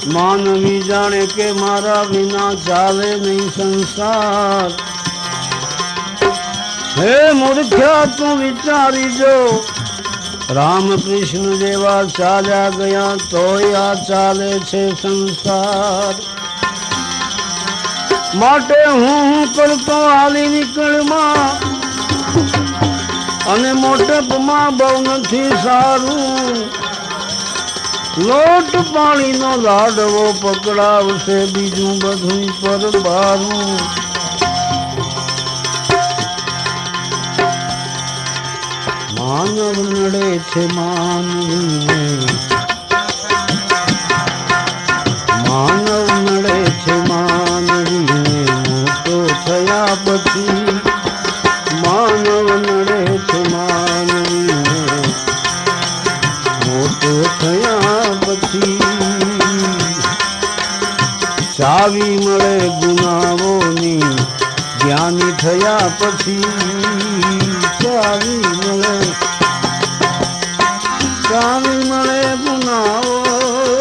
માનવી જાણે કે મારા વિના ચાલે નહીં સંસાર. હે મૂર્ખ્યા તું વિચારી જો, રામ કૃષ્ણ જેવા ચાલ્યા ગયા તોય આ ચાલે છે સંસાર. માટે હું કરતો હાલી નીકળમાં, અને મોટપમાં બહુ નથી સારું. લોટ પાણીનો લાડવો પકડાવશે, બીજું બધું પર બારું. માનવ નડે છે માનવીને, માનવ નડે છે માનવીને, મોટો થયા પછી. માનવ નડે છે માનવીને, મોટો થયા પછી. ચાવી મળે ગુનાઓની, જ્ઞાની થયા પછી. ચાવી મળે, ચાવી મળે ગુનાઓની,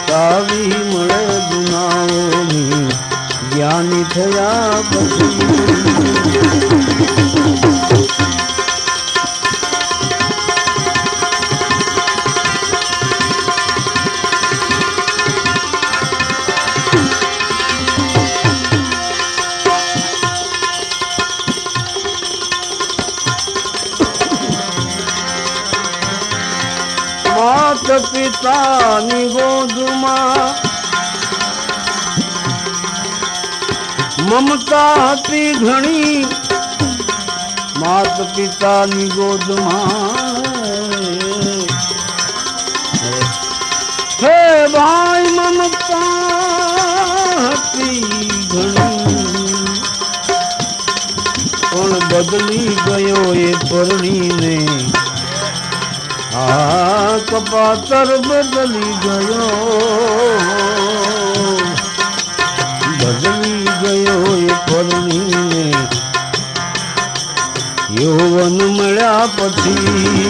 ચાવી મળે ગુનાઓની, જ્ઞાની થયા પછી. માત પિતાની ગોદમાં મમતા હતી ઘણી, માત પિતાની ગોદમાં હે ભાઈ મમતા હતી ઘણી. પણ બદલી ગયો એ પરણીને, આ કપાતર બદલી ગયો, બદલી ગયો એ પરણીને. યૌવન મળ્યા પછી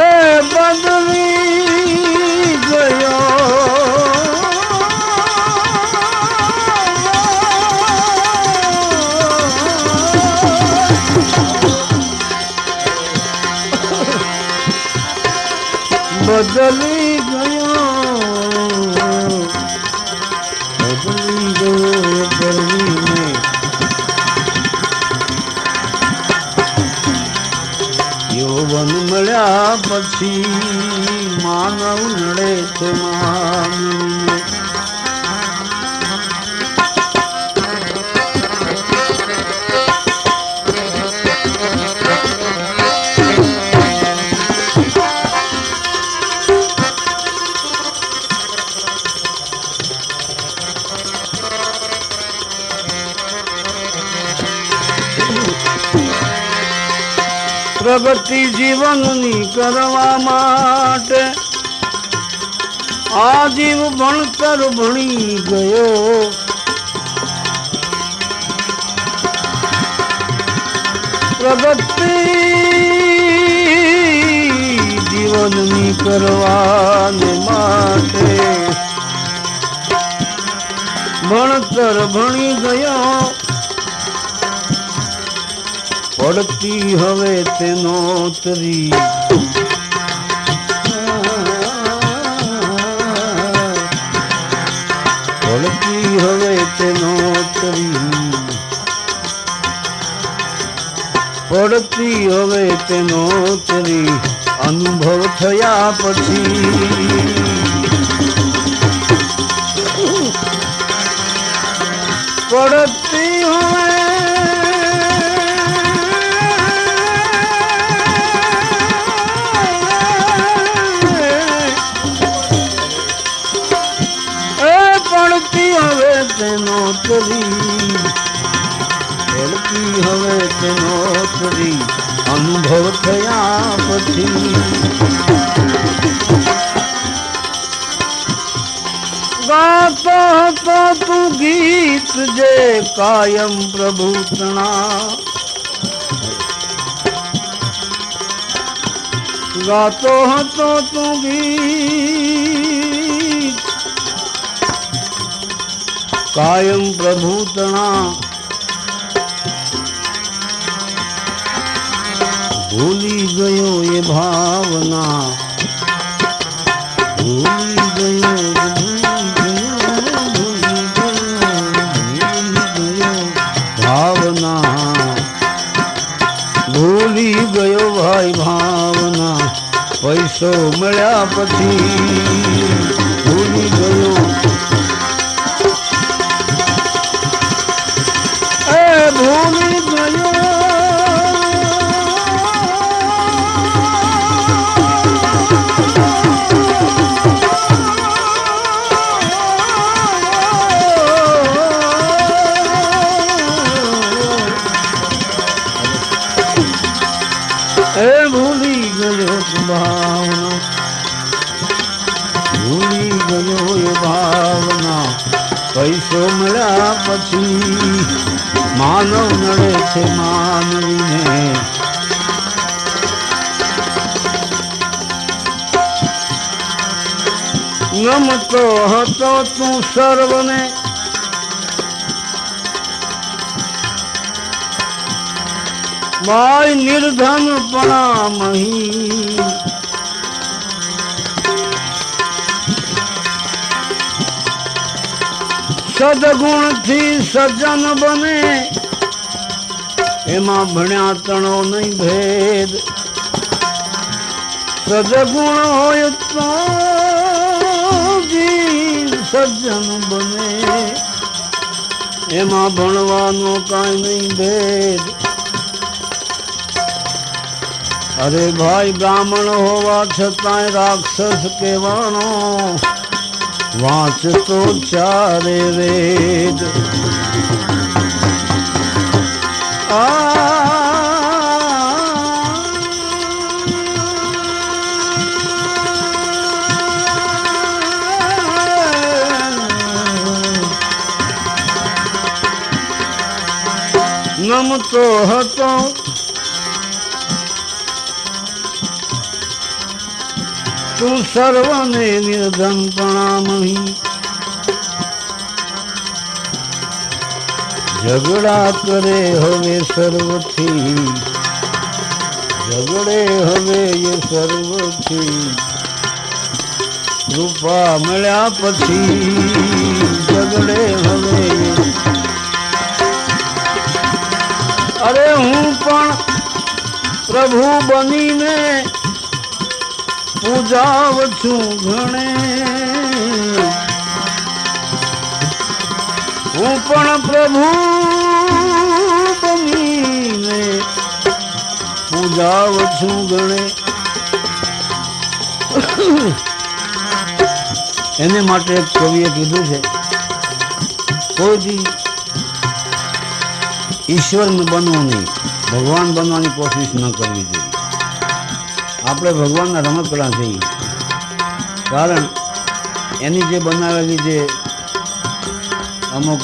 એ બદલી ગયો. બદલી ગયો, બદલી ગયો પરવીને. યૌવન મળ્યા પછી માનવ નડે છે માનવીને. પ્રગતિ જીવનની કરવા માટે આ જીવ ભણતર ભણી ગયો. પ્રગતિ જીવનની કરવાને માટે ભણતર ભણી ગયો. પડતી હવે તેનો તરી, પડતી હવે તેનો તરી, પડતી હવે તેનો તરી. અનુભવ થયા પછી પડતી હવે તેનો તરી, પડતી હવે તેનો તરી. અનુભવ થયા પછી ગાતો હતો તું ગીત જે કાયમ પ્રભુ તણા. ગાતો હતો તું ગીત કાયમ પ્રભુ તણા ભૂલી ગયો એ ભાવના ભૂલી ગયો ભાવના ભૂલી ગયો ભાઈ ભાવના પૈસો મળ્યા પછી ભૂલી ગયો ભૂલી ગયો ભૂલી ગયો ભાવના ભૂલી ગયો એ ભાવના પૈસો મળ્યા પછી માનવ નડે છે માનવીને ગમતો હતો તું સર્વને ભાઈ નિર્ધન પણામહી સદગુણ થી સજ્જન બને એમાં ભણ્યા તણો નહીં ભેદ સદગુણ હોય તો સજ્જન બને એમાં ભણવાનો કાંઈ નહીં ભેદ અરે ભાઈ બ્રાહ્મણ હોવા છતાંય રાક્ષસ કહેવાનો વાંચતો ચારે વેદ નમતો હતો તું સર્વને નિર્ધન પણામહી ઝઘડા કરે હવે સર્વથી ઝઘડે હવે એ સર્વથી રૂપા મળ્યા પછી ઝઘડે હવે અરે હું પણ પ્રભુ બનીને પૂજાવ છું ઘણે હું પણ પ્રભુ બનીને પૂજાવ છું ઘણે એને માટે એક કવિએ કીધું છે કોઈ ઈશ્વર બનવું નહીં ભગવાન બનવાની કોશિશ ન કરવી જોઈએ આપણે ભગવાનના રમકડા છીએ કારણ એની જે બનાવેલી જે અમુક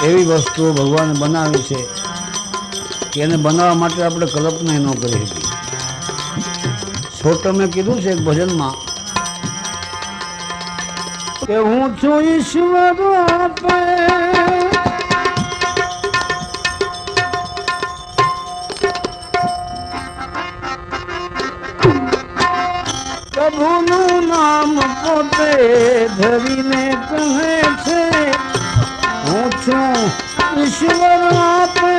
એવી વસ્તુઓ ભગવાને બનાવી છે કે એને બનાવવા માટે આપણે કલ્પના ન કરી શકીએ છોટો મેં કીધું છે એક ભજનમાં કે હું છું ઈશ્વર આપે પ્રભુનું નામ પોતે ધરીને કહે છે હું છું ઈશ્વર આપે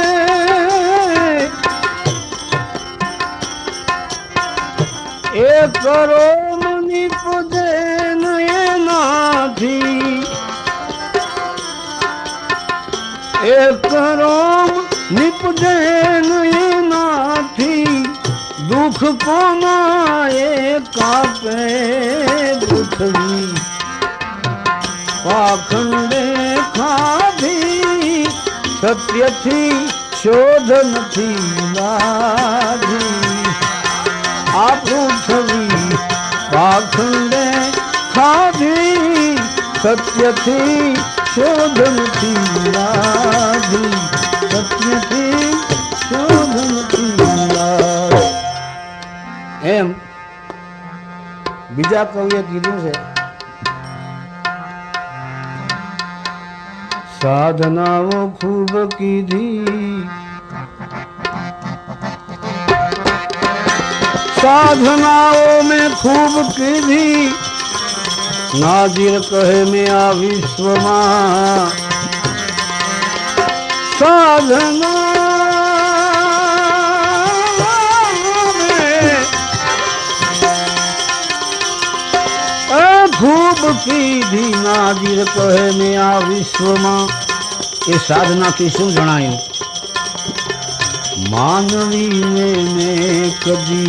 એ કરો મની પૂજે એનાથી એ કરો નિપજે એનાથી દુઃખ કોના એ કાપે પૃથ્વી પાખંડે ખાધી સત્યથી શોધ નથી લાગી આ પૃથ્વી પાખંડે ખાધી સત્યથી શોધ નથી લાગી સત્યથી આ કવિએ કીધું છે, સાધનાઓ ખૂબ કીધી, साधनाओं में खूब कीधी, नाजिर कहे में आ विश्व साधना खूब कीधी, नाजिर कहे में आ विश्व ये साधना की शू जणायु मानवी ने कदी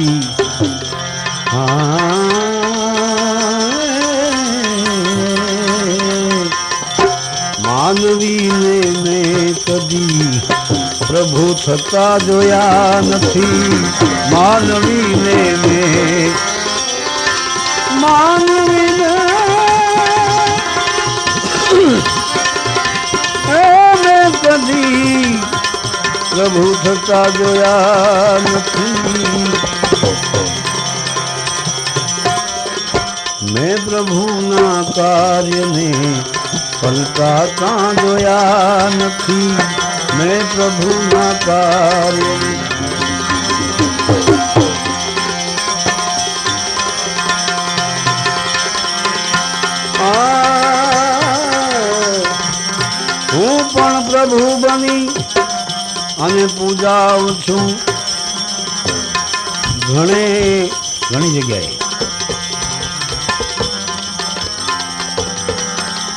मानवी ने कदी प्रभु थता जोया नथी, मानवी ने मानवी ने कदी प्रभु थता जोया नथी, मैं प्रभु ना कार्य ने पलकाता जोया नथी, मैं प्रभु ना कार्य हूँ पण प्रभु बनी અને પૂજાઉં છું ઘણી જગ્યાએ,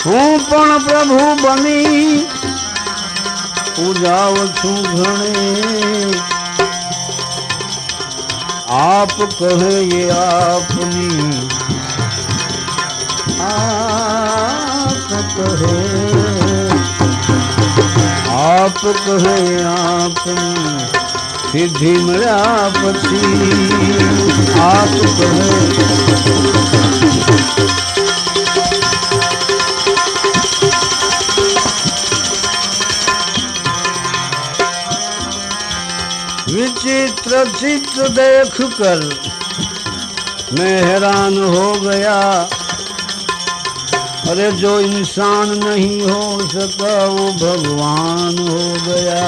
હું પણ પ્રભુ બની પૂજાઉં છું ઘણે, આપ કહે એ આપની, આપ કહે आप कहे आपनी सिद्धि मिला पछी, आप कहे विचित्र चित्र देख कर मैं हैरान हो गया, अरे जो इंसान नहीं हो सका वो भगवान हो गया,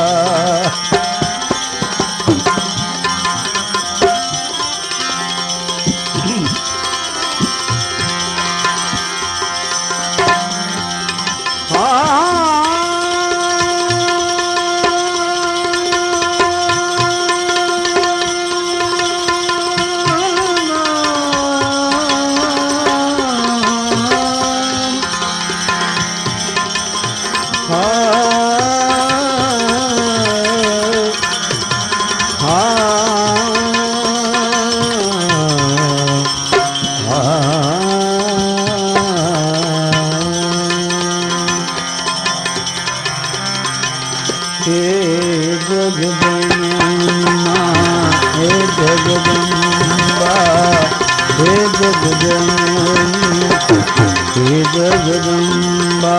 जगदम्बा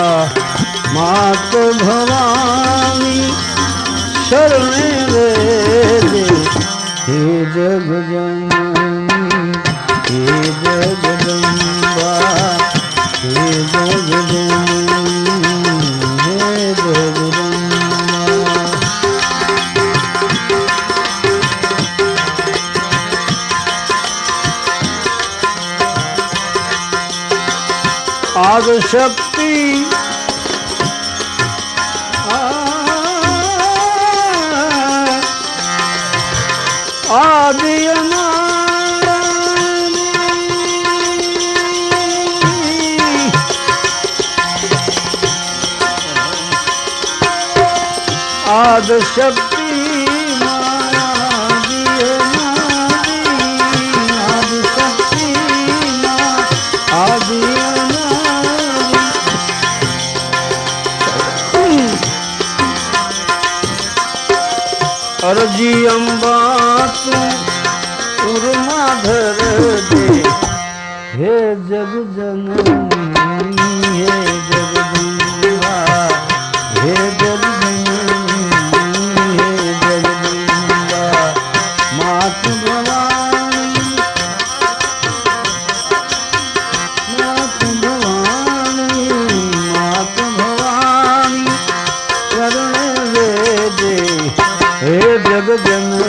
मात भवानी शरणे रे हे जगजननी, हे जगदम्बा, हे जगजननी, हे जगदम्बा। आदि शक्ति आदि आदि शक्ति अरजी अम्बा तू उर्मा धर दे, हे जग जननी, हे जगदम्बा, हे जग जननी, हे जगदम्बा मात भवानी જન